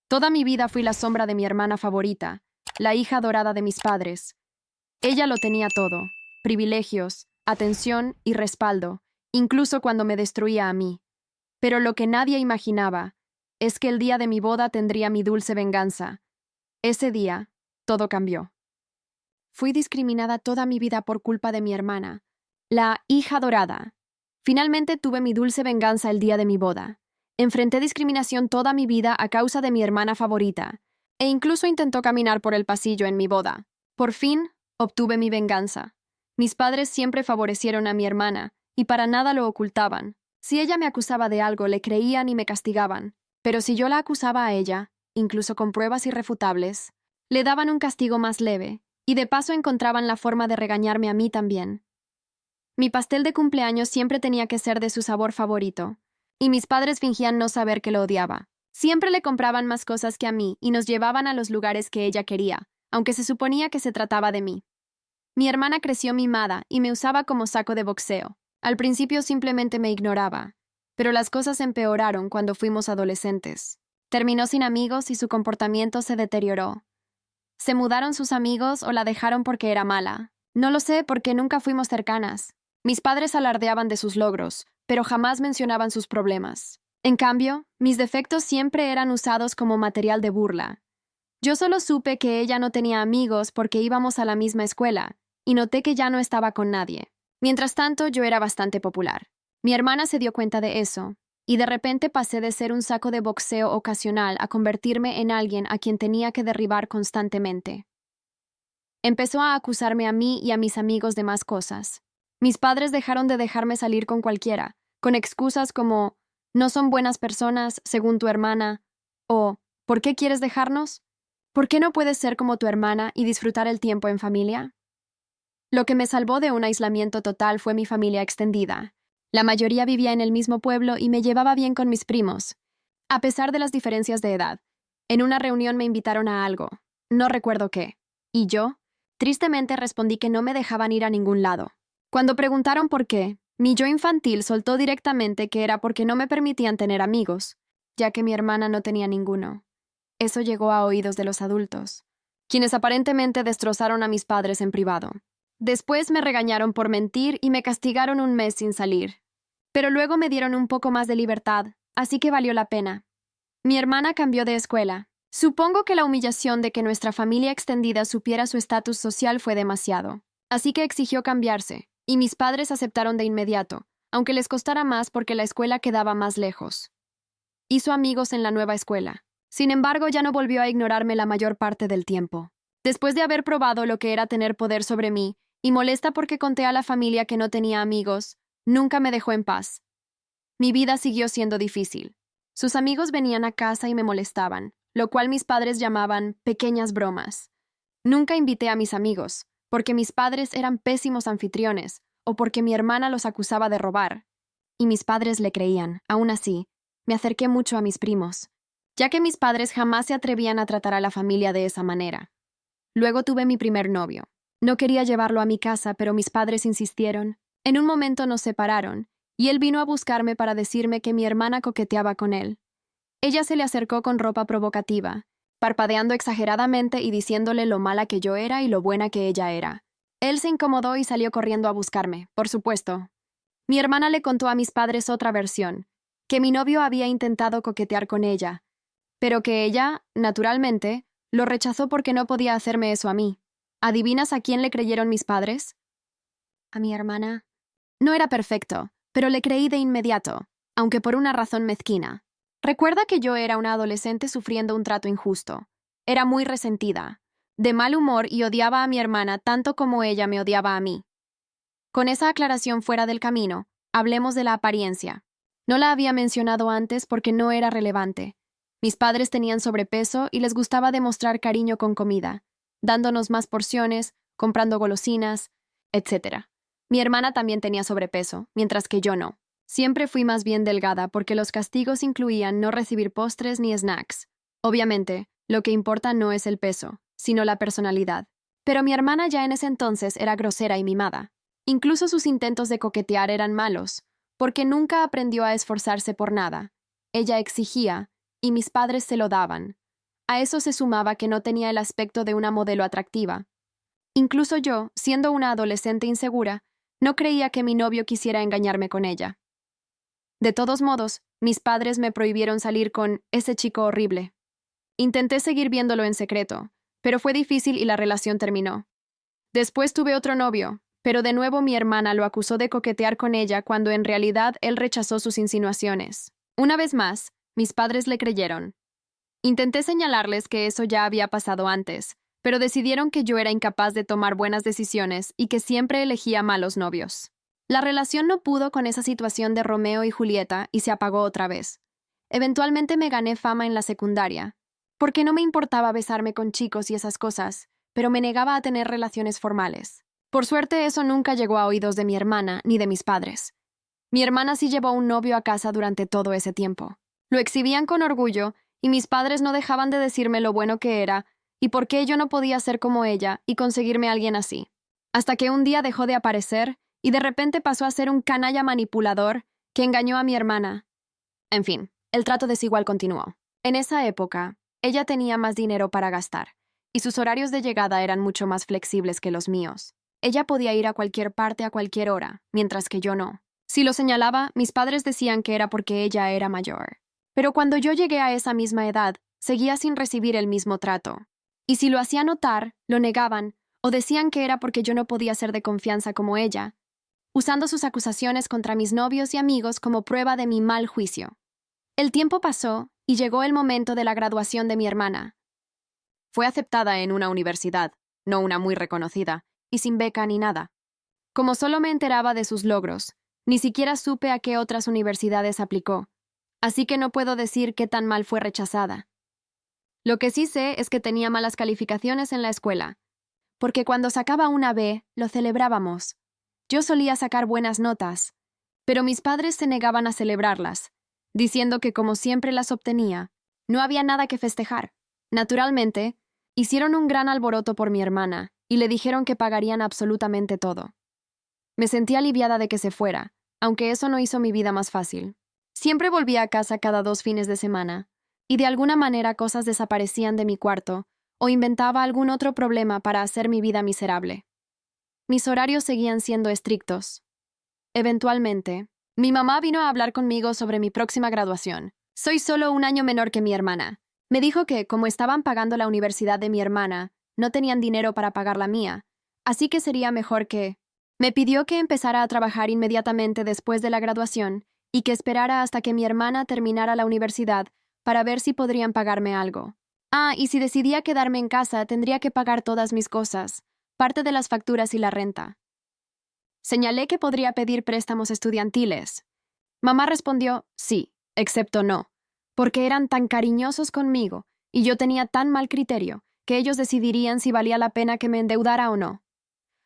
Toda mi vida fui la sombra de mi hermana favorita, la hija adorada de mis padres. Ella lo tenía todo: privilegios, atención y respaldo, incluso cuando me destruía a mí. Pero lo que nadie imaginaba es que el día de mi boda tendría mi dulce venganza. Ese día, todo cambió. Fui discriminada toda mi vida por culpa de mi hermana, la hija adorada. Finalmente tuve mi dulce venganza el día de mi boda. Enfrenté discriminación toda mi vida a causa de mi hermana favorita, e incluso intentó caminar por el pasillo en mi boda. Por fin, obtuve mi venganza. Mis padres siempre favorecieron a mi hermana, y para nada lo ocultaban. Si ella me acusaba de algo, le creían y me castigaban. Pero si yo la acusaba a ella, incluso con pruebas irrefutables, le daban un castigo más leve, y de paso encontraban la forma de regañarme a mí también. Mi pastel de cumpleaños siempre tenía que ser de su sabor favorito, y mis padres fingían no saber que lo odiaba. Siempre le compraban más cosas que a mí y nos llevaban a los lugares que ella quería, aunque se suponía que se trataba de mí. Mi hermana creció mimada y me usaba como saco de boxeo. Al principio simplemente me ignoraba, pero las cosas empeoraron cuando fuimos adolescentes. Terminó sin amigos y su comportamiento se deterioró. ¿Se mudaron sus amigos o la dejaron porque era mala? No lo sé, porque nunca fuimos cercanas. Mis padres alardeaban de sus logros, pero jamás mencionaban sus problemas. En cambio, mis defectos siempre eran usados como material de burla. Yo solo supe que ella no tenía amigos porque íbamos a la misma escuela, y noté que ya no estaba con nadie. Mientras tanto, yo era bastante popular. Mi hermana se dio cuenta de eso, y de repente pasé de ser un saco de boxeo ocasional a convertirme en alguien a quien tenía que derribar constantemente. Empezó a acusarme a mí y a mis amigos de más cosas. Mis padres dejaron de dejarme salir con cualquiera, con excusas como «no son buenas personas, según tu hermana», o «¿por qué quieres dejarnos? ¿Por qué no puedes ser como tu hermana y disfrutar el tiempo en familia?». Lo que me salvó de un aislamiento total fue mi familia extendida. La mayoría vivía en el mismo pueblo y me llevaba bien con mis primos, a pesar de las diferencias de edad. En una reunión me invitaron a algo, no recuerdo qué, y yo, tristemente, respondí que no me dejaban ir a ningún lado. Cuando preguntaron por qué, mi yo infantil soltó directamente que era porque no me permitían tener amigos, ya que mi hermana no tenía ninguno. Eso llegó a oídos de los adultos, quienes aparentemente destrozaron a mis padres en privado. Después me regañaron por mentir y me castigaron un mes sin salir. Pero luego me dieron un poco más de libertad, así que valió la pena. Mi hermana cambió de escuela. Supongo que la humillación de que nuestra familia extendida supiera su estatus social fue demasiado. Así que exigió cambiarse, y mis padres aceptaron de inmediato, aunque les costara más porque la escuela quedaba más lejos. Hizo amigos en la nueva escuela. Sin embargo, ya no volvió a ignorarme la mayor parte del tiempo. Después de haber probado lo que era tener poder sobre mí, y molesta porque conté a la familia que no tenía amigos, nunca me dejó en paz. Mi vida siguió siendo difícil. Sus amigos venían a casa y me molestaban, lo cual mis padres llamaban pequeñas bromas. Nunca invité a mis amigos, porque mis padres eran pésimos anfitriones, o porque mi hermana los acusaba de robar. Y mis padres le creían. Aún así, me acerqué mucho a mis primos, ya que mis padres jamás se atrevían a tratar a la familia de esa manera. Luego tuve mi primer novio. No quería llevarlo a mi casa, pero mis padres insistieron. En un momento nos separaron, y él vino a buscarme para decirme que mi hermana coqueteaba con él. Ella se le acercó con ropa provocativa, parpadeando exageradamente y diciéndole lo mala que yo era y lo buena que ella era. Él se incomodó y salió corriendo a buscarme, por supuesto. Mi hermana le contó a mis padres otra versión, que mi novio había intentado coquetear con ella, pero que ella, naturalmente, lo rechazó porque no podía hacerme eso a mí. ¿Adivinas a quién le creyeron mis padres? A mi hermana. No era perfecto, pero le creí de inmediato, aunque por una razón mezquina. Recuerda que yo era una adolescente sufriendo un trato injusto. Era muy resentida, de mal humor y odiaba a mi hermana tanto como ella me odiaba a mí. Con esa aclaración fuera del camino, hablemos de la apariencia. No la había mencionado antes porque no era relevante. Mis padres tenían sobrepeso y les gustaba demostrar cariño con comida, dándonos más porciones, comprando golosinas, etc. Mi hermana también tenía sobrepeso, mientras que yo no. Siempre fui más bien delgada porque los castigos incluían no recibir postres ni snacks. Obviamente, lo que importa no es el peso, sino la personalidad. Pero mi hermana ya en ese entonces era grosera y mimada. Incluso sus intentos de coquetear eran malos, porque nunca aprendió a esforzarse por nada. Ella exigía, y mis padres se lo daban. A eso se sumaba que no tenía el aspecto de una modelo atractiva. Incluso yo, siendo una adolescente insegura, no creía que mi novio quisiera engañarme con ella. De todos modos, mis padres me prohibieron salir con ese chico horrible. Intenté seguir viéndolo en secreto, pero fue difícil y la relación terminó. Después tuve otro novio, pero de nuevo mi hermana lo acusó de coquetear con ella cuando en realidad él rechazó sus insinuaciones. Una vez más, mis padres le creyeron. Intenté señalarles que eso ya había pasado antes, pero decidieron que yo era incapaz de tomar buenas decisiones y que siempre elegía malos novios. La relación no pudo con esa situación de Romeo y Julieta y se apagó otra vez. Eventualmente me gané fama en la secundaria, porque no me importaba besarme con chicos y esas cosas, pero me negaba a tener relaciones formales. Por suerte eso nunca llegó a oídos de mi hermana ni de mis padres. Mi hermana sí llevó un novio a casa durante todo ese tiempo. Lo exhibían con orgullo y mis padres no dejaban de decirme lo bueno que era y por qué yo no podía ser como ella y conseguirme a alguien así. Hasta que un día dejó de aparecer y de repente pasó a ser un canalla manipulador que engañó a mi hermana. En fin, el trato desigual continuó. En esa época, ella tenía más dinero para gastar y sus horarios de llegada eran mucho más flexibles que los míos. Ella podía ir a cualquier parte a cualquier hora, mientras que yo no. Si lo señalaba, mis padres decían que era porque ella era mayor. Pero cuando yo llegué a esa misma edad, seguía sin recibir el mismo trato. Y si lo hacía notar, lo negaban o decían que era porque yo no podía ser de confianza como ella, usando sus acusaciones contra mis novios y amigos como prueba de mi mal juicio. El tiempo pasó y llegó el momento de la graduación de mi hermana. Fue aceptada en una universidad, no una muy reconocida, y sin beca ni nada. Como solo me enteraba de sus logros, ni siquiera supe a qué otras universidades aplicó, así que no puedo decir qué tan mal fue rechazada. Lo que sí sé es que tenía malas calificaciones en la escuela, porque cuando sacaba una B, lo celebrábamos. Yo solía sacar buenas notas, pero mis padres se negaban a celebrarlas, diciendo que como siempre las obtenía, no había nada que festejar. Naturalmente, hicieron un gran alboroto por mi hermana y le dijeron que pagarían absolutamente todo. Me sentí aliviada de que se fuera, aunque eso no hizo mi vida más fácil. Siempre volvía a casa cada 2 fines de semana, y de alguna manera cosas desaparecían de mi cuarto o inventaba algún otro problema para hacer mi vida miserable. Mis horarios seguían siendo estrictos. Eventualmente, mi mamá vino a hablar conmigo sobre mi próxima graduación. Soy solo un año menor que mi hermana. Me dijo que, como estaban pagando la universidad de mi hermana, no tenían dinero para pagar la mía, así que sería mejor que... Me pidió que empezara a trabajar inmediatamente después de la graduación y que esperara hasta que mi hermana terminara la universidad para ver si podrían pagarme algo. Y si decidía quedarme en casa, tendría que pagar todas mis cosas, parte de las facturas y la renta. Señalé que podría pedir préstamos estudiantiles. Mamá respondió, sí, excepto no, porque eran tan cariñosos conmigo y yo tenía tan mal criterio que ellos decidirían si valía la pena que me endeudara o no.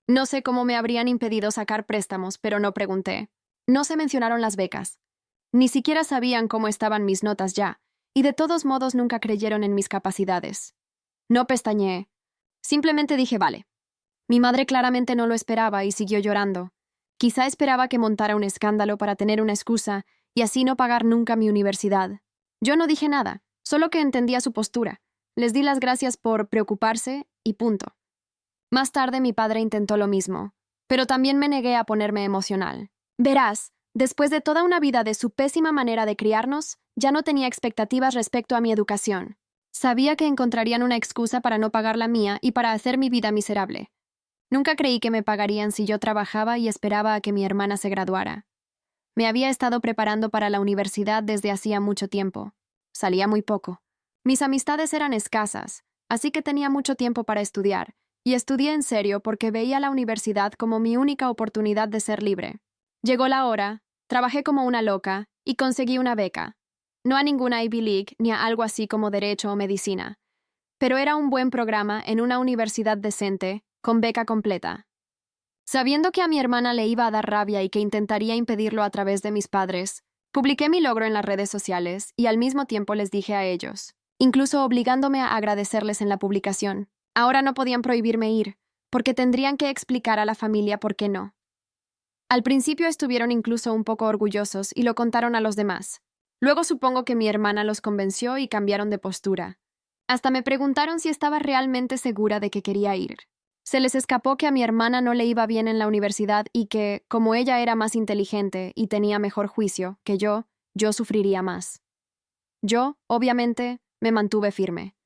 No sé cómo me habrían impedido sacar préstamos, pero no pregunté. No se mencionaron las becas. Ni siquiera sabían cómo estaban mis notas ya, y de todos modos nunca creyeron en mis capacidades. No pestañeé. Simplemente dije vale. Mi madre claramente no lo esperaba y siguió llorando. Quizá esperaba que montara un escándalo para tener una excusa y así no pagar nunca mi universidad. Yo no dije nada, solo que entendía su postura. Les di las gracias por preocuparse y punto. Más tarde mi padre intentó lo mismo, pero también me negué a ponerme emocional. Verás, después de toda una vida de su pésima manera de criarnos, ya no tenía expectativas respecto a mi educación. Sabía que encontrarían una excusa para no pagar la mía y para hacer mi vida miserable. Nunca creí que me pagarían si yo trabajaba y esperaba a que mi hermana se graduara. Me había estado preparando para la universidad desde hacía mucho tiempo. Salía muy poco. Mis amistades eran escasas, así que tenía mucho tiempo para estudiar, y estudié en serio porque veía la universidad como mi única oportunidad de ser libre. Llegó la hora, trabajé como una loca y conseguí una beca. No a ninguna Ivy League ni a algo así como Derecho o Medicina, pero era un buen programa en una universidad decente, con beca completa. Sabiendo que a mi hermana le iba a dar rabia y que intentaría impedirlo a través de mis padres, publiqué mi logro en las redes sociales y al mismo tiempo les dije a ellos, incluso obligándome a agradecerles en la publicación. Ahora no podían prohibirme ir, porque tendrían que explicar a la familia por qué no. Al principio estuvieron incluso un poco orgullosos y lo contaron a los demás. Luego supongo que mi hermana los convenció y cambiaron de postura. Hasta me preguntaron si estaba realmente segura de que quería ir. Se les escapó que a mi hermana no le iba bien en la universidad y que, como ella era más inteligente y tenía mejor juicio que yo sufriría más. Yo, obviamente, me mantuve firme.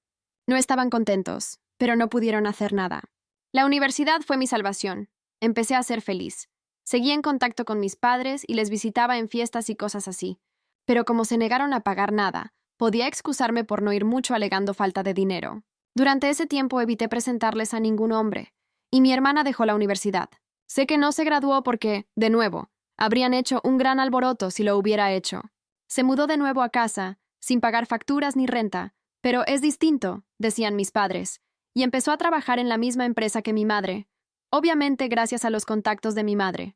No estaban contentos, pero no pudieron hacer nada. La universidad fue mi salvación. Empecé a ser feliz. Seguí en contacto con mis padres y les visitaba en fiestas y cosas así. Pero como se negaron a pagar nada, podía excusarme por no ir mucho alegando falta de dinero. Durante ese tiempo evité presentarles a ningún hombre, y mi hermana dejó la universidad. Sé que no se graduó porque, de nuevo, habrían hecho un gran alboroto si lo hubiera hecho. Se mudó de nuevo a casa, sin pagar facturas ni renta, pero es distinto, decían mis padres, y empezó a trabajar en la misma empresa que mi madre, obviamente gracias a los contactos de mi madre.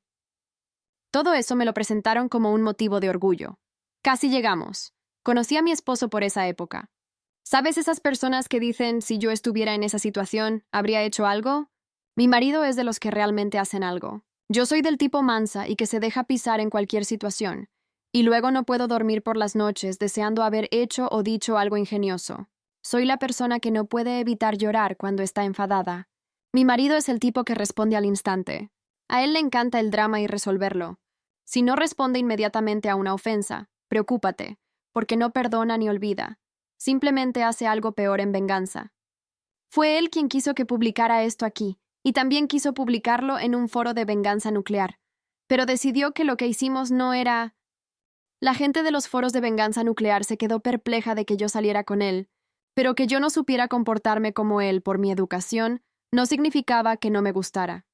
Todo eso me lo presentaron como un motivo de orgullo. Casi llegamos. Conocí a mi esposo por esa época. ¿Sabes esas personas que dicen si yo estuviera en esa situación, habría hecho algo? Mi marido es de los que realmente hacen algo. Yo soy del tipo mansa y que se deja pisar en cualquier situación, y luego no puedo dormir por las noches deseando haber hecho o dicho algo ingenioso. Soy la persona que no puede evitar llorar cuando está enfadada. Mi marido es el tipo que responde al instante. A él le encanta el drama y resolverlo. Si no responde inmediatamente a una ofensa, preocúpate, porque no perdona ni olvida. Simplemente hace algo peor en venganza. Fue él quien quiso que publicara esto aquí, y también quiso publicarlo en un foro de venganza nuclear. Pero decidió que lo que hicimos no era... La gente de los foros de venganza nuclear se quedó perpleja de que yo saliera con él, pero que yo no supiera comportarme como él por mi educación no significaba que no me gustara.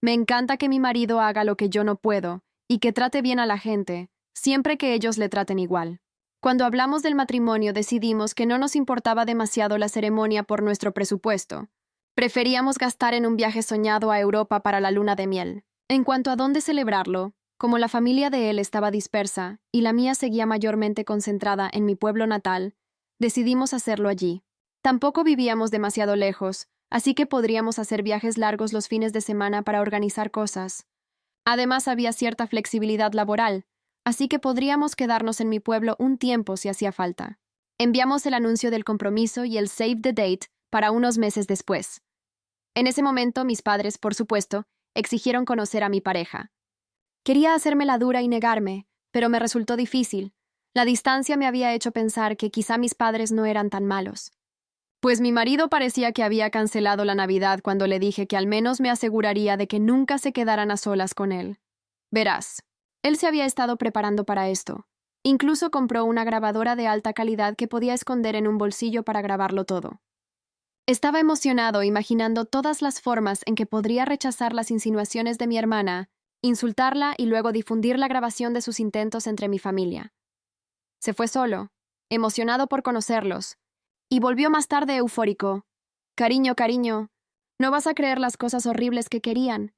Me encanta que mi marido haga lo que yo no puedo y que trate bien a la gente, siempre que ellos le traten igual. Cuando hablamos del matrimonio decidimos que no nos importaba demasiado la ceremonia por nuestro presupuesto. Preferíamos gastar en un viaje soñado a Europa para la luna de miel. En cuanto a dónde celebrarlo, como la familia de él estaba dispersa y la mía seguía mayormente concentrada en mi pueblo natal, decidimos hacerlo allí. Tampoco vivíamos demasiado lejos, así que podríamos hacer viajes largos los fines de semana para organizar cosas. Además, había cierta flexibilidad laboral, así que podríamos quedarnos en mi pueblo un tiempo si hacía falta. Enviamos el anuncio del compromiso y el save the date para unos meses después. En ese momento, mis padres, por supuesto, exigieron conocer a mi pareja. Quería hacerme la dura y negarme, pero me resultó difícil. La distancia me había hecho pensar que quizá mis padres no eran tan malos. Pues mi marido parecía que había cancelado la Navidad cuando le dije que al menos me aseguraría de que nunca se quedaran a solas con él. Verás, él se había estado preparando para esto. Incluso compró una grabadora de alta calidad que podía esconder en un bolsillo para grabarlo todo. Estaba emocionado imaginando todas las formas en que podría rechazar las insinuaciones de mi hermana, insultarla y luego difundir la grabación de sus intentos entre mi familia. Se fue solo, emocionado por conocerlos, y volvió más tarde eufórico. Cariño, cariño, no vas a creer las cosas horribles que querían.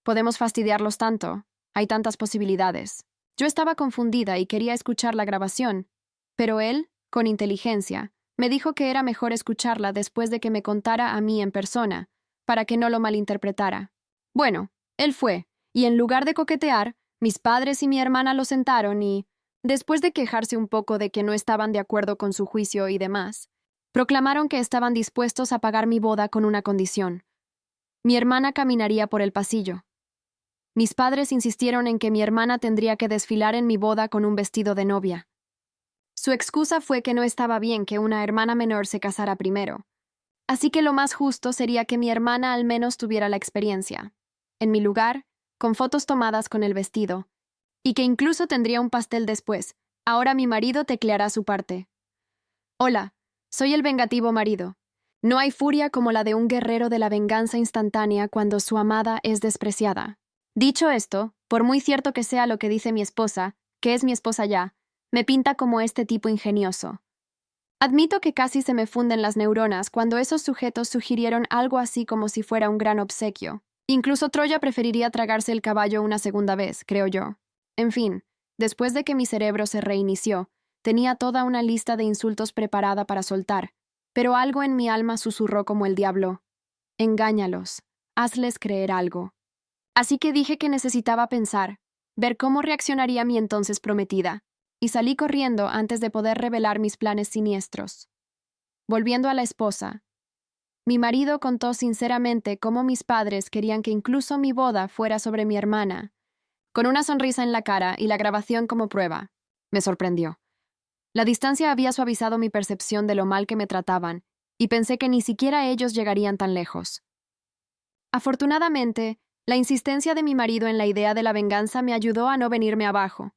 Podemos fastidiarlos tanto. Hay tantas posibilidades. Yo estaba confundida y quería escuchar la grabación, pero él, con inteligencia, me dijo que era mejor escucharla después de que me contara a mí en persona, para que no lo malinterpretara. Bueno, él fue, y en lugar de coquetear, mis padres y mi hermana lo sentaron y, después de quejarse un poco de que no estaban de acuerdo con su juicio y demás, proclamaron que estaban dispuestos a pagar mi boda con una condición. Mi hermana caminaría por el pasillo. Mis padres insistieron en que mi hermana tendría que desfilar en mi boda con un vestido de novia. Su excusa fue que no estaba bien que una hermana menor se casara primero, así que lo más justo sería que mi hermana al menos tuviera la experiencia, en mi lugar, con fotos tomadas con el vestido, y que incluso tendría un pastel después. Ahora mi marido tecleará su parte. Hola, soy el vengativo marido. No hay furia como la de un guerrero de la venganza instantánea cuando su amada es despreciada. Dicho esto, por muy cierto que sea lo que dice mi esposa, que es mi esposa ya, me pinta como este tipo ingenioso. Admito que casi se me funden las neuronas cuando esos sujetos sugirieron algo así como si fuera un gran obsequio. Incluso Troya preferiría tragarse el caballo una segunda vez, creo yo. En fin, después de que mi cerebro se reinició, tenía toda una lista de insultos preparada para soltar, pero algo en mi alma susurró como el diablo. Engáñalos, hazles creer algo. Así que dije que necesitaba pensar, ver cómo reaccionaría mi entonces prometida, y salí corriendo antes de poder revelar mis planes siniestros. Volviendo a la esposa. Mi marido contó sinceramente cómo mis padres querían que incluso mi boda fuera sobre mi hermana, con una sonrisa en la cara y la grabación como prueba. Me sorprendió. La distancia había suavizado mi percepción de lo mal que me trataban, y pensé que ni siquiera ellos llegarían tan lejos. Afortunadamente, la insistencia de mi marido en la idea de la venganza me ayudó a no venirme abajo.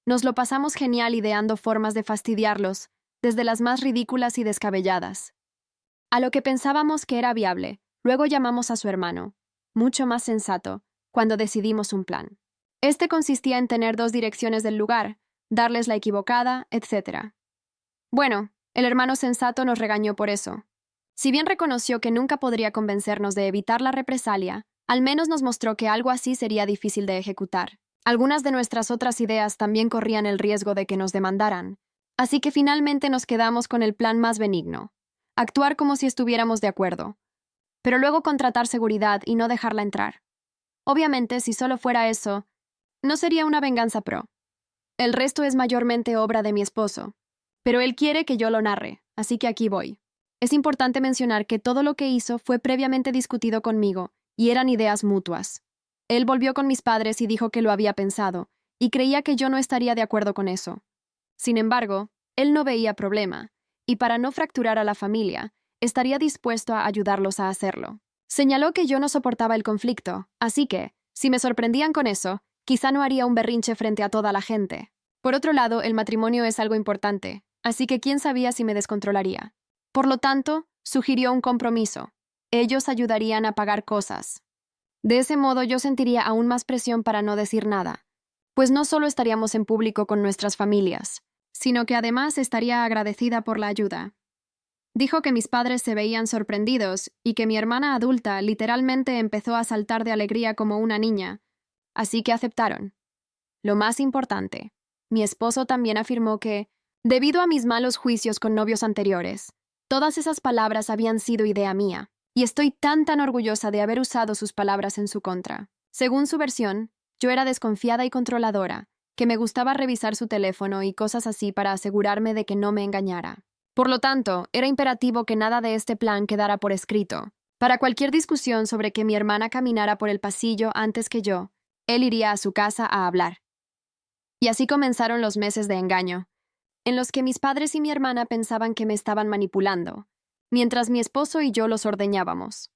Nos lo pasamos genial ideando formas de fastidiarlos, desde las más ridículas y descabelladas. A lo que pensábamos que era viable, luego llamamos a su hermano, mucho más sensato, cuando decidimos un plan. Este consistía en tener 2 direcciones del lugar, darles la equivocada, etc. Bueno, el hermano sensato nos regañó por eso. Si bien reconoció que nunca podría convencernos de evitar la represalia, al menos nos mostró que algo así sería difícil de ejecutar. Algunas de nuestras otras ideas también corrían el riesgo de que nos demandaran, así que finalmente nos quedamos con el plan más benigno: actuar como si estuviéramos de acuerdo, pero luego contratar seguridad y no dejarla entrar. Obviamente, si solo fuera eso, no sería una venganza pro. El resto es mayormente obra de mi esposo, pero él quiere que yo lo narre, así que aquí voy. Es importante mencionar que todo lo que hizo fue previamente discutido conmigo, y eran ideas mutuas. Él volvió con mis padres y dijo que lo había pensado, y creía que yo no estaría de acuerdo con eso. Sin embargo, él no veía problema, y para no fracturar a la familia, estaría dispuesto a ayudarlos a hacerlo. Señaló que yo no soportaba el conflicto, así que, si me sorprendían con eso, quizá no haría un berrinche frente a toda la gente. Por otro lado, el matrimonio es algo importante, así que quién sabía si me descontrolaría. Por lo tanto, sugirió un compromiso. Ellos ayudarían a pagar cosas. De ese modo yo sentiría aún más presión para no decir nada, pues no solo estaríamos en público con nuestras familias, sino que además estaría agradecida por la ayuda. Dijo que mis padres se veían sorprendidos y que mi hermana adulta literalmente empezó a saltar de alegría como una niña, así que aceptaron. Lo más importante, mi esposo también afirmó que, debido a mis malos juicios con novios anteriores, todas esas palabras habían sido idea mía, y estoy tan orgullosa de haber usado sus palabras en su contra. Según su versión, yo era desconfiada y controladora, que me gustaba revisar su teléfono y cosas así para asegurarme de que no me engañara. Por lo tanto, era imperativo que nada de este plan quedara por escrito. Para cualquier discusión sobre que mi hermana caminara por el pasillo antes que yo, él iría a su casa a hablar. Y así comenzaron los meses de engaño, en los que mis padres y mi hermana pensaban que me estaban manipulando, mientras mi esposo y yo los ordeñábamos.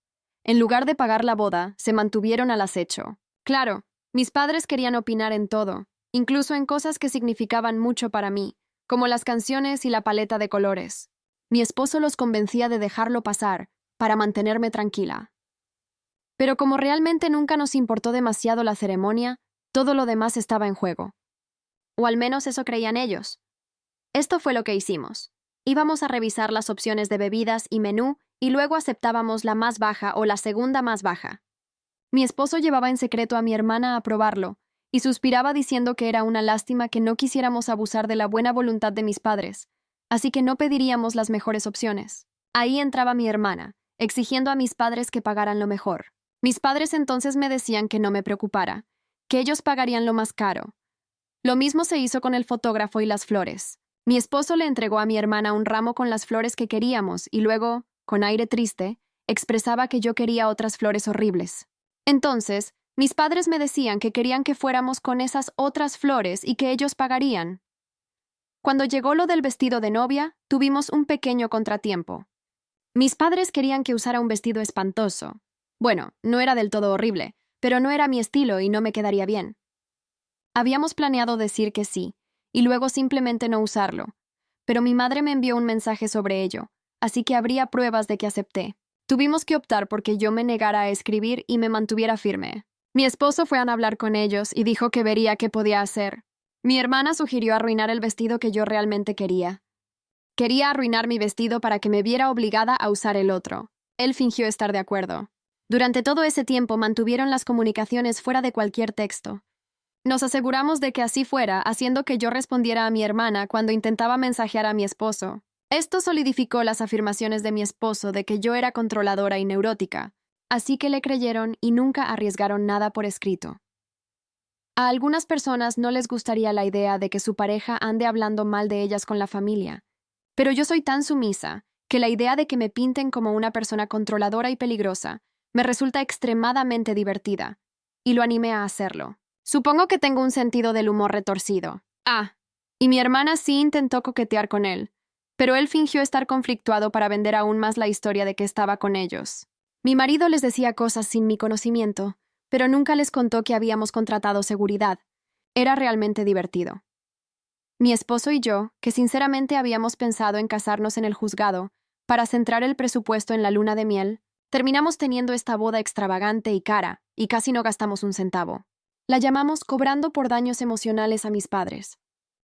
En lugar de pagar la boda, se mantuvieron al acecho. Claro, mis padres querían opinar en todo, incluso en cosas que significaban mucho para mí, como las canciones y la paleta de colores. Mi esposo los convencía de dejarlo pasar, para mantenerme tranquila. Pero como realmente nunca nos importó demasiado la ceremonia, todo lo demás estaba en juego. O al menos eso creían ellos. Esto fue lo que hicimos. Íbamos a revisar las opciones de bebidas y menú y luego aceptábamos la más baja o la segunda más baja. Mi esposo llevaba en secreto a mi hermana a probarlo y suspiraba diciendo que era una lástima que no quisiéramos abusar de la buena voluntad de mis padres, así que no pediríamos las mejores opciones. Ahí entraba mi hermana, exigiendo a mis padres que pagaran lo mejor. Mis padres entonces me decían que no me preocupara, que ellos pagarían lo más caro. Lo mismo se hizo con el fotógrafo y las flores. Mi esposo le entregó a mi hermana un ramo con las flores que queríamos y luego, con aire triste, expresaba que yo quería otras flores horribles. Entonces, mis padres me decían que querían que fuéramos con esas otras flores y que ellos pagarían. Cuando llegó lo del vestido de novia, tuvimos un pequeño contratiempo. Mis padres querían que usara un vestido espantoso. Bueno, no era del todo horrible, pero no era mi estilo y no me quedaría bien. Habíamos planeado decir que sí, y luego simplemente no usarlo, pero mi madre me envió un mensaje sobre ello, así que habría pruebas de que acepté. Tuvimos que optar porque yo me negara a escribir y me mantuviera firme. Mi esposo fue a hablar con ellos y dijo que vería qué podía hacer. Mi hermana sugirió arruinar el vestido que yo realmente quería. Quería arruinar mi vestido para que me viera obligada a usar el otro. Él fingió estar de acuerdo. Durante todo ese tiempo mantuvieron las comunicaciones fuera de cualquier texto. Nos aseguramos de que así fuera, haciendo que yo respondiera a mi hermana cuando intentaba mensajear a mi esposo. Esto solidificó las afirmaciones de mi esposo de que yo era controladora y neurótica, así que le creyeron y nunca arriesgaron nada por escrito. A algunas personas no les gustaría la idea de que su pareja ande hablando mal de ellas con la familia, pero yo soy tan sumisa que la idea de que me pinten como una persona controladora y peligrosa me resulta extremadamente divertida, y lo animé a hacerlo. Supongo que tengo un sentido del humor retorcido. Y mi hermana sí intentó coquetear con él, pero él fingió estar conflictuado para vender aún más la historia de que estaba con ellos. Mi marido les decía cosas sin mi conocimiento, pero nunca les contó que habíamos contratado seguridad. Era realmente divertido. Mi esposo y yo, que sinceramente habíamos pensado en casarnos en el juzgado para centrar el presupuesto en la luna de miel, terminamos teniendo esta boda extravagante y cara, y casi no gastamos un centavo. La llamamos cobrando por daños emocionales a mis padres.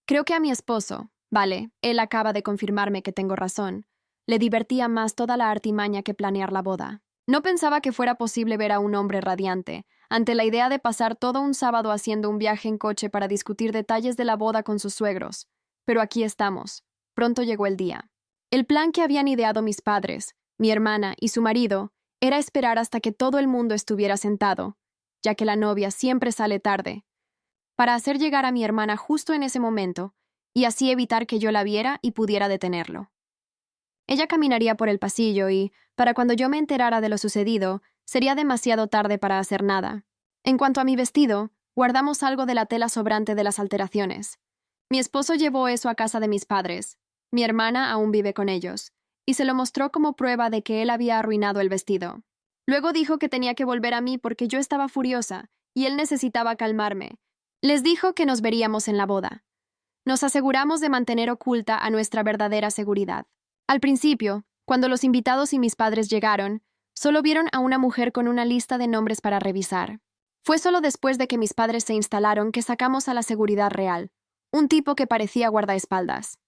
Creo que a mi esposo, vale, él acaba de confirmarme que tengo razón, le divertía más toda la artimaña que planear la boda. No pensaba que fuera posible ver a un hombre radiante, ante la idea de pasar todo un sábado haciendo un viaje en coche para discutir detalles de la boda con sus suegros. Pero aquí estamos. Pronto llegó el día. El plan que habían ideado mis padres, mi hermana y su marido, era esperar hasta que todo el mundo estuviera sentado, ya que la novia siempre sale tarde, para hacer llegar a mi hermana justo en ese momento, y así evitar que yo la viera y pudiera detenerlo. Ella caminaría por el pasillo y, para cuando yo me enterara de lo sucedido, sería demasiado tarde para hacer nada. En cuanto a mi vestido, guardamos algo de la tela sobrante de las alteraciones. Mi esposo llevó eso a casa de mis padres. Mi hermana aún vive con ellos, y se lo mostró como prueba de que él había arruinado el vestido. Luego dijo que tenía que volver a mí porque yo estaba furiosa, y él necesitaba calmarme. Les dijo que nos veríamos en la boda. Nos aseguramos de mantener oculta a nuestra verdadera seguridad. Al principio, cuando los invitados y mis padres llegaron, solo vieron a una mujer con una lista de nombres para revisar. Fue solo después de que mis padres se instalaron que sacamos a la seguridad real, un tipo que parecía guardaespaldas.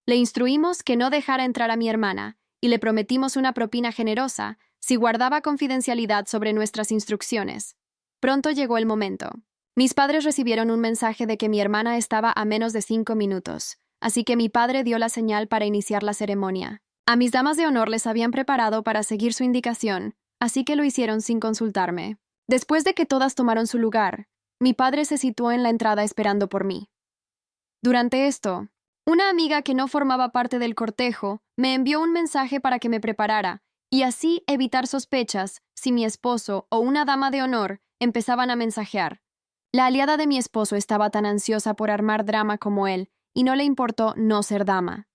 Le instruimos que no dejara entrar a mi hermana y le prometimos una propina generosa si guardaba confidencialidad sobre nuestras instrucciones. Pronto llegó el momento. Mis padres recibieron un mensaje de que mi hermana estaba a menos de 5 minutos, así que mi padre dio la señal para iniciar la ceremonia. A mis damas de honor les habían preparado para seguir su indicación, así que lo hicieron sin consultarme. Después de que todas tomaron su lugar, mi padre se situó en la entrada esperando por mí. Durante esto, una amiga que no formaba parte del cortejo me envió un mensaje para que me preparara, y así evitar sospechas si mi esposo o una dama de honor empezaban a mensajear. La aliada de mi esposo estaba tan ansiosa por armar drama como él, y no le importó no ser dama.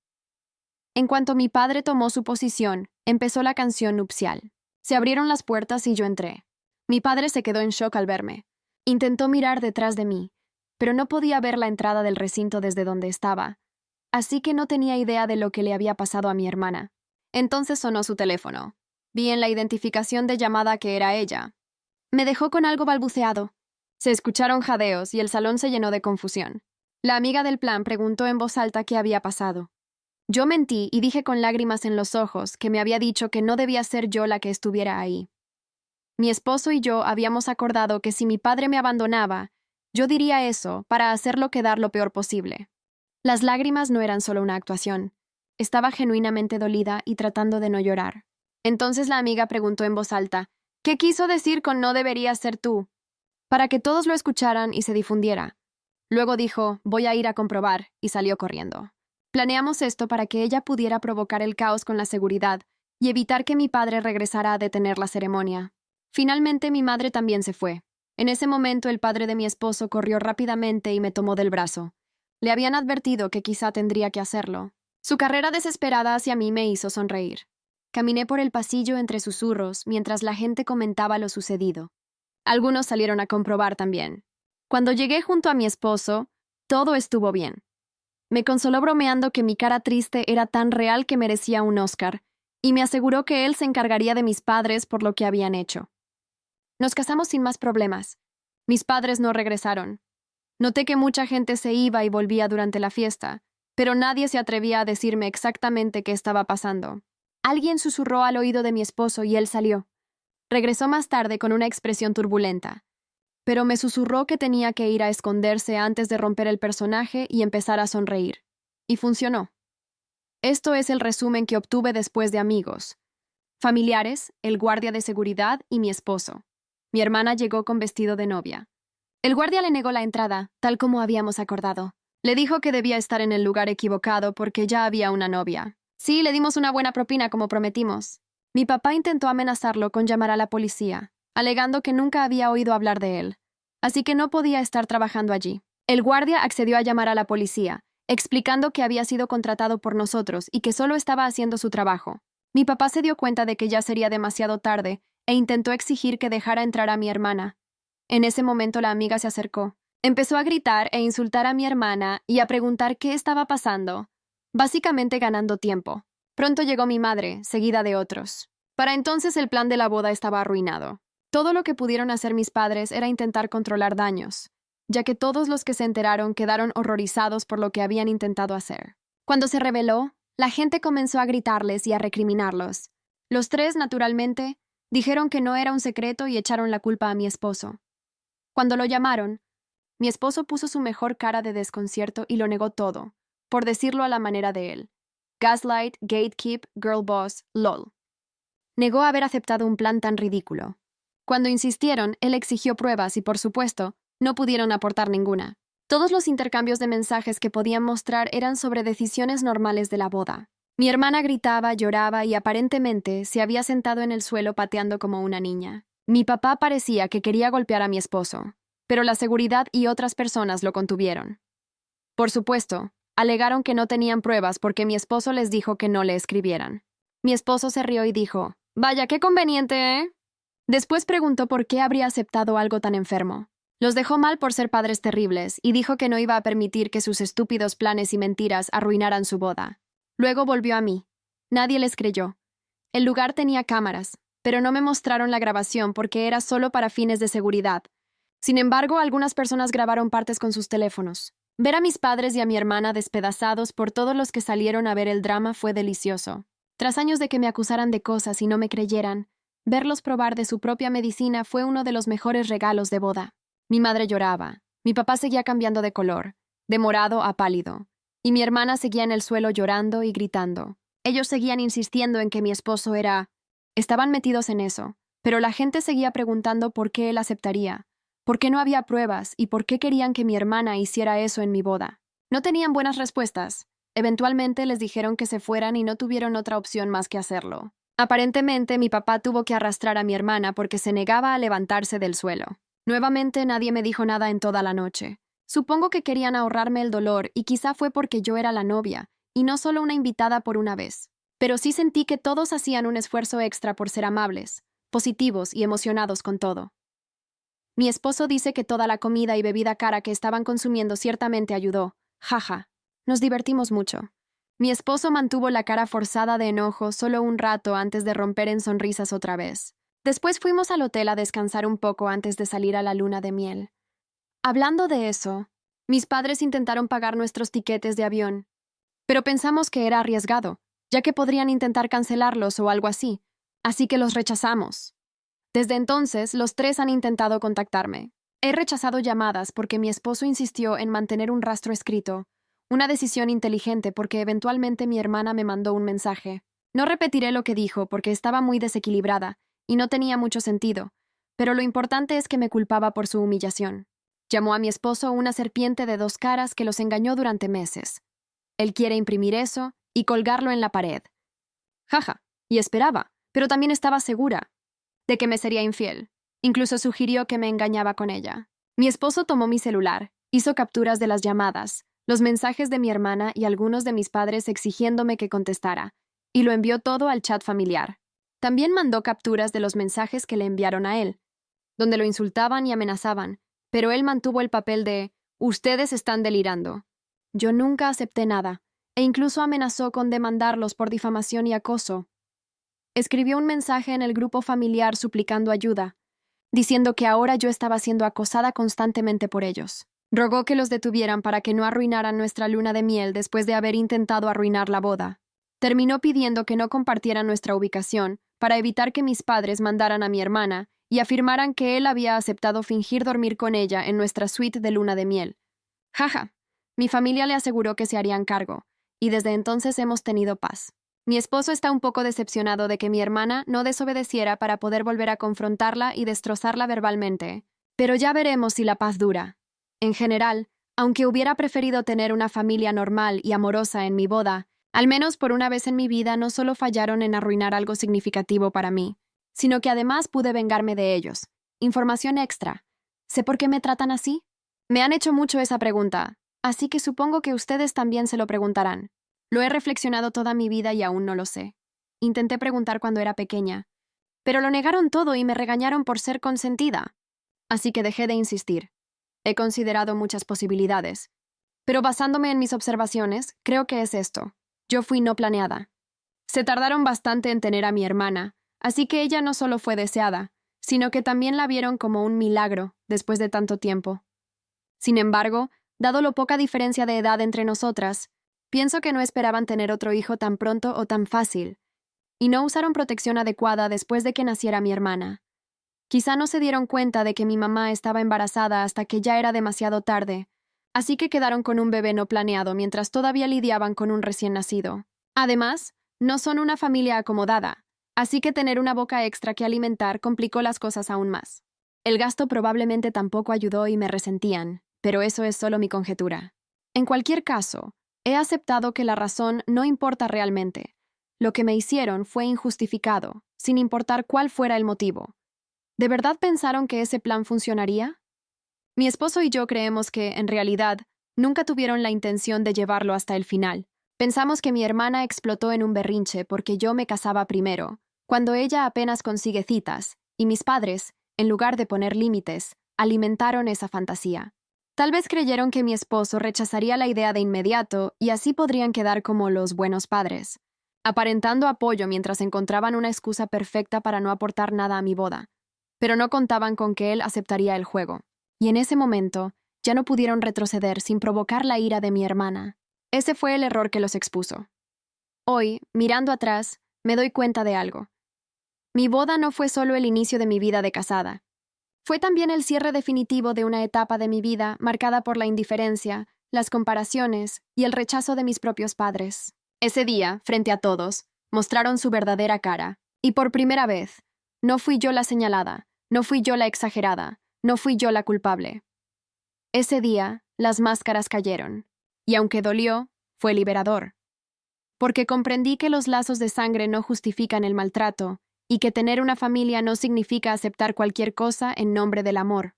En cuanto mi padre tomó su posición, empezó la canción nupcial. Se abrieron las puertas y yo entré. Mi padre se quedó en shock al verme. Intentó mirar detrás de mí, pero no podía ver la entrada del recinto desde donde estaba, así que no tenía idea de lo que le había pasado a mi hermana. Entonces sonó su teléfono. Vi en la identificación de llamada que era ella. Me dejó con algo balbuceado. Se escucharon jadeos y el salón se llenó de confusión. La amiga del plan preguntó en voz alta qué había pasado. Yo mentí y dije con lágrimas en los ojos que me había dicho que no debía ser yo la que estuviera ahí. Mi esposo y yo habíamos acordado que si mi padre me abandonaba, yo diría eso para hacerlo quedar lo peor posible. Las lágrimas no eran solo una actuación. Estaba genuinamente dolida y tratando de no llorar. Entonces la amiga preguntó en voz alta, ¿qué quiso decir con no deberías ser tú? Para que todos lo escucharan y se difundiera. Luego dijo, voy a ir a comprobar, y salió corriendo. Planeamos esto para que ella pudiera provocar el caos con la seguridad y evitar que mi padre regresara a detener la ceremonia. Finalmente mi madre también se fue. En ese momento el padre de mi esposo corrió rápidamente y me tomó del brazo. Le habían advertido que quizá tendría que hacerlo. Su carrera desesperada hacia mí me hizo sonreír. Caminé por el pasillo entre susurros mientras la gente comentaba lo sucedido. Algunos salieron a comprobar también. Cuando llegué junto a mi esposo, todo estuvo bien. Me consoló bromeando que mi cara triste era tan real que merecía un Oscar, y me aseguró que él se encargaría de mis padres por lo que habían hecho. Nos casamos sin más problemas. Mis padres no regresaron. Noté que mucha gente se iba y volvía durante la fiesta, pero nadie se atrevía a decirme exactamente qué estaba pasando. Alguien susurró al oído de mi esposo y él salió. Regresó más tarde con una expresión turbulenta, pero me susurró que tenía que ir a esconderse antes de romper el personaje y empezar a sonreír. Y funcionó. Esto es el resumen que obtuve después de amigos, familiares, el guardia de seguridad y mi esposo. Mi hermana llegó con vestido de novia. El guardia le negó la entrada, tal como habíamos acordado. Le dijo que debía estar en el lugar equivocado porque ya había una novia. Sí, le dimos una buena propina como prometimos. Mi papá intentó amenazarlo con llamar a la policía, alegando que nunca había oído hablar de él, así que no podía estar trabajando allí. El guardia accedió a llamar a la policía, explicando que había sido contratado por nosotros y que solo estaba haciendo su trabajo. Mi papá se dio cuenta de que ya sería demasiado tarde e intentó exigir que dejara entrar a mi hermana. En ese momento la amiga se acercó. Empezó a gritar e insultar a mi hermana y a preguntar qué estaba pasando, básicamente ganando tiempo. Pronto llegó mi madre, seguida de otros. Para entonces el plan de la boda estaba arruinado. Todo lo que pudieron hacer mis padres era intentar controlar daños, ya que todos los que se enteraron quedaron horrorizados por lo que habían intentado hacer. Cuando se reveló, la gente comenzó a gritarles y a recriminarlos. Los tres, naturalmente, dijeron que no era un secreto y echaron la culpa a mi esposo. Cuando lo llamaron, mi esposo puso su mejor cara de desconcierto y lo negó todo, por decirlo a la manera de él. Gaslight, gatekeep, girl boss, lol. Negó haber aceptado un plan tan ridículo. Cuando insistieron, él exigió pruebas y, por supuesto, no pudieron aportar ninguna. Todos los intercambios de mensajes que podían mostrar eran sobre decisiones normales de la boda. Mi hermana gritaba, lloraba y aparentemente se había sentado en el suelo pateando como una niña. Mi papá parecía que quería golpear a mi esposo, pero la seguridad y otras personas lo contuvieron. Por supuesto, alegaron que no tenían pruebas porque mi esposo les dijo que no le escribieran. Mi esposo se rió y dijo, «Vaya, qué conveniente, ¿eh?» Después preguntó por qué habría aceptado algo tan enfermo. Los dejó mal por ser padres terribles y dijo que no iba a permitir que sus estúpidos planes y mentiras arruinaran su boda. Luego volvió a mí. Nadie les creyó. El lugar tenía cámaras, pero no me mostraron la grabación porque era solo para fines de seguridad. Sin embargo, algunas personas grabaron partes con sus teléfonos. Ver a mis padres y a mi hermana despedazados por todos los que salieron a ver el drama fue delicioso. Tras años de que me acusaran de cosas y no me creyeran, verlos probar de su propia medicina fue uno de los mejores regalos de boda. Mi madre lloraba, mi papá seguía cambiando de color, de morado a pálido, y mi hermana seguía en el suelo llorando y gritando. Ellos seguían insistiendo en que mi esposo era... Estaban metidos en eso, pero la gente seguía preguntando por qué él aceptaría, por qué no había pruebas y por qué querían que mi hermana hiciera eso en mi boda. No tenían buenas respuestas. Eventualmente les dijeron que se fueran y no tuvieron otra opción más que hacerlo. Aparentemente, mi papá tuvo que arrastrar a mi hermana porque se negaba a levantarse del suelo. Nuevamente nadie me dijo nada en toda la noche. Supongo que querían ahorrarme el dolor y quizá fue porque yo era la novia, y no solo una invitada por una vez. Pero sí sentí que todos hacían un esfuerzo extra por ser amables, positivos y emocionados con todo. Mi esposo dice que toda la comida y bebida cara que estaban consumiendo ciertamente ayudó. Jaja. Nos divertimos mucho. Mi esposo mantuvo la cara forzada de enojo solo un rato antes de romper en sonrisas otra vez. Después fuimos al hotel a descansar un poco antes de salir a la luna de miel. Hablando de eso, mis padres intentaron pagar nuestros tiquetes de avión, pero pensamos que era arriesgado, ya que podrían intentar cancelarlos o algo así que los rechazamos. Desde entonces, los tres han intentado contactarme. He rechazado llamadas porque mi esposo insistió en mantener un rastro escrito, una decisión inteligente porque eventualmente mi hermana me mandó un mensaje. No repetiré lo que dijo porque estaba muy desequilibrada y no tenía mucho sentido, pero lo importante es que me culpaba por su humillación. Llamó a mi esposo una serpiente de dos caras que los engañó durante meses. Él quiere imprimir eso y colgarlo en la pared. Jaja, y esperaba, pero también estaba segura de que me sería infiel. Incluso sugirió que me engañaba con ella. Mi esposo tomó mi celular, hizo capturas de las llamadas, los mensajes de mi hermana y algunos de mis padres exigiéndome que contestara, y lo envió todo al chat familiar. También mandó capturas de los mensajes que le enviaron a él, donde lo insultaban y amenazaban, pero él mantuvo el papel de «Ustedes están delirando». Yo nunca acepté nada, e incluso amenazó con demandarlos por difamación y acoso. Escribió un mensaje en el grupo familiar suplicando ayuda, diciendo que ahora yo estaba siendo acosada constantemente por ellos. Rogó que los detuvieran para que no arruinaran nuestra luna de miel después de haber intentado arruinar la boda. Terminó pidiendo que no compartieran nuestra ubicación para evitar que mis padres mandaran a mi hermana y afirmaran que él había aceptado fingir dormir con ella en nuestra suite de luna de miel. Jaja, mi familia le aseguró que se harían cargo, y desde entonces hemos tenido paz. Mi esposo está un poco decepcionado de que mi hermana no desobedeciera para poder volver a confrontarla y destrozarla verbalmente, pero ya veremos si la paz dura. En general, aunque hubiera preferido tener una familia normal y amorosa en mi boda, Al menos por una vez en mi vida no solo fallaron en arruinar algo significativo para mí, sino que además pude vengarme de ellos. Información extra. ¿Sé por qué me tratan así? Me han hecho mucho esa pregunta, así que supongo que ustedes también se lo preguntarán. Lo he reflexionado toda mi vida y aún no lo sé. Intenté preguntar cuando era pequeña, pero lo negaron todo y me regañaron por ser consentida. Así que dejé de insistir. He considerado muchas posibilidades, pero basándome en mis observaciones, creo que es esto. Yo fui no planeada. Se tardaron bastante en tener a mi hermana, así que ella no solo fue deseada, sino que también la vieron como un milagro después de tanto tiempo. Sin embargo, dado lo poca diferencia de edad entre nosotras, pienso que no esperaban tener otro hijo tan pronto o tan fácil, y no usaron protección adecuada después de que naciera mi hermana. Quizá no se dieron cuenta de que mi mamá estaba embarazada hasta que ya era demasiado tarde, así que quedaron con un bebé no planeado mientras todavía lidiaban con un recién nacido. Además, no son una familia acomodada, así que tener una boca extra que alimentar complicó las cosas aún más. El gasto probablemente tampoco ayudó y me resentían, pero eso es solo mi conjetura. En cualquier caso, he aceptado que la razón no importa realmente. Lo que me hicieron fue injustificado, sin importar cuál fuera el motivo. ¿De verdad pensaron que ese plan funcionaría? Mi esposo y yo creemos que, en realidad, nunca tuvieron la intención de llevarlo hasta el final. Pensamos que mi hermana explotó en un berrinche porque yo me casaba primero, cuando ella apenas consigue citas, y mis padres, en lugar de poner límites, alimentaron esa fantasía. Tal vez creyeron que mi esposo rechazaría la idea de inmediato y así podrían quedar como los buenos padres, aparentando apoyo mientras encontraban una excusa perfecta para no aportar nada a mi boda. Pero no contaban con que él aceptaría el juego. Y en ese momento, ya no pudieron retroceder sin provocar la ira de mi hermana. Ese fue el error que los expuso. Hoy, mirando atrás, me doy cuenta de algo. Mi boda no fue solo el inicio de mi vida de casada. Fue también el cierre definitivo de una etapa de mi vida marcada por la indiferencia, las comparaciones y el rechazo de mis propios padres. Ese día, frente a todos, mostraron su verdadera cara. Y por primera vez, no fui yo la señalada, no fui yo la exagerada, no fui yo la culpable. Ese día, las máscaras cayeron. Y aunque dolió, fue liberador. Porque comprendí que los lazos de sangre no justifican el maltrato y que tener una familia no significa aceptar cualquier cosa en nombre del amor.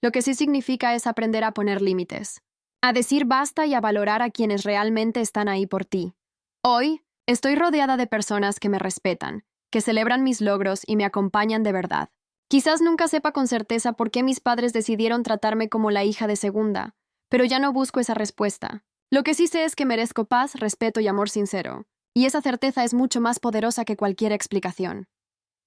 Lo que sí significa es aprender a poner límites, a decir basta y a valorar a quienes realmente están ahí por ti. Hoy, estoy rodeada de personas que me respetan, que celebran mis logros y me acompañan de verdad. Quizás nunca sepa con certeza por qué mis padres decidieron tratarme como la hija de segunda, pero ya no busco esa respuesta. Lo que sí sé es que merezco paz, respeto y amor sincero, y esa certeza es mucho más poderosa que cualquier explicación.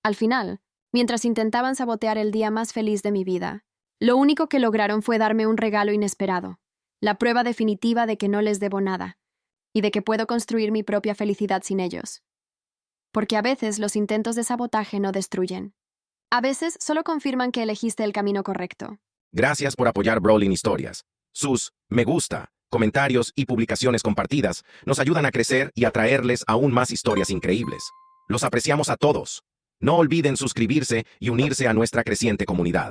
Al final, mientras intentaban sabotear el día más feliz de mi vida, lo único que lograron fue darme un regalo inesperado, la prueba definitiva de que no les debo nada, y de que puedo construir mi propia felicidad sin ellos. Porque a veces los intentos de sabotaje no destruyen. A veces solo confirman que elegiste el camino correcto. Gracias por apoyar Brawling Historias. Sus me gusta, comentarios y publicaciones compartidas nos ayudan a crecer y a traerles aún más historias increíbles. Los apreciamos a todos. No olviden suscribirse y unirse a nuestra creciente comunidad.